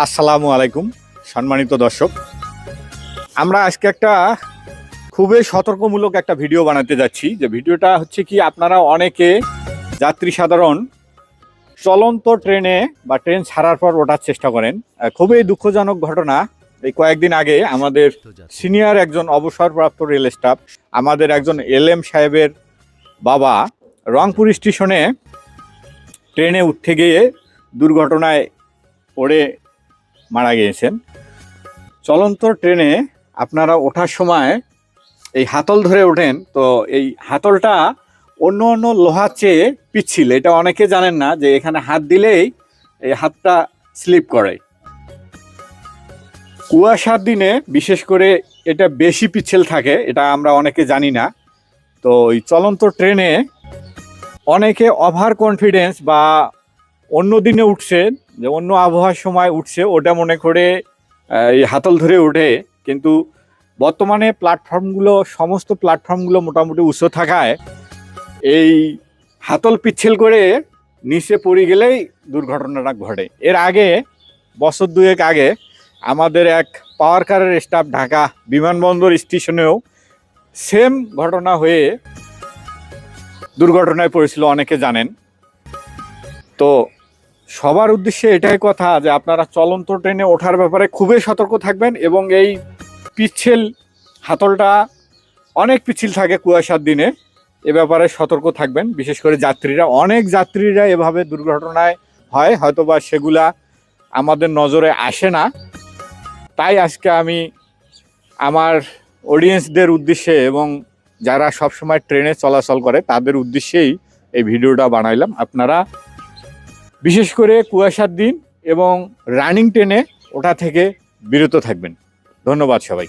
আসসালামু আলাইকুম সম্মানিত দর্শক, আমরা আজকে একটা খুবই সতর্কমূলক একটা ভিডিও বানাতে যাচ্ছি। যে ভিডিওটা হচ্ছে কি, আপনারা অনেকে যাত্রী সাধারণ চলন্ত ট্রেনে বা ট্রেন ছাড়ার পর ওঠার চেষ্টা করেন। খুবই দুঃখজনক ঘটনা। এই কয়েকদিন আগে আমাদের সিনিয়র একজন অবসরপ্রাপ্ত রেল স্টাফ, আমাদের একজন এলএম সাহেবের বাবা রংপুর স্টেশনে ট্রেনে উঠতে গিয়ে দুর্ঘটনায় পড়ে মারা গিয়েছেন। চলন্ত ট্রেনে আপনারা ওঠার সময় এই হাতল ধরে ওঠেন, তো এই হাতলটা অন্য অন্য লোহার চেয়ে পিচ্ছিল। এটা অনেকে জানেন না যে এখানে হাত দিলেই এই হাতটা স্লিপ করে। কুয়াশার দিনে বিশেষ করে এটা বেশি পিচ্ছিল থাকে, এটা আমরা অনেকে জানি না। তো এই চলন্ত ট্রেনে অনেকে ওভার কনফিডেন্স বা অন্য দিনে উঠছে, যে অন্য আবহাওয়ার সময় উঠছে, ওটা মনে করে এই হাতল ধরে ওঠে। কিন্তু বর্তমানে সমস্ত প্ল্যাটফর্মগুলো মোটামুটি উঁচু থাকায় এই হাতল পিচ্ছিল করে নিচে পড়ে গেলেই দুর্ঘটনাটা ঘটে। এর আগে বছর দুয়েক আগে আমাদের এক পাওয়ার কারের স্টাফ ঢাকা বিমানবন্দর স্টেশনেও সেম ঘটনা হয়ে দুর্ঘটনায় পড়েছিল, অনেকে জানেন। তো সবার উদ্দেশ্যে এটাই কথা যে আপনারা চলন্ত ট্রেনে ওঠার ব্যাপারে খুবই সতর্ক থাকবেন, এবং এই পিচ্ছিল হাতলটা অনেক পিচ্ছিল থাকে কুয়াশার দিনে, এ ব্যাপারে সতর্ক থাকবেন। বিশেষ করে অনেক যাত্রীরা এভাবে দুর্ঘটনায় হয়, হয়তোবা সেগুলা আমাদের নজরে আসে না। তাই আজকে আমি আমার অডিয়েন্সদের উদ্দেশ্যে এবং যারা সবসময় ট্রেনে চলাচল করে তাদের উদ্দেশ্যেই এই ভিডিওটা বানাইলাম। আপনারা বিশেষ করে কুয়াশার দিন এবং রানিং ট্রেনে ওটা থেকে বিরত থাকবেন। ধন্যবাদ সবাই।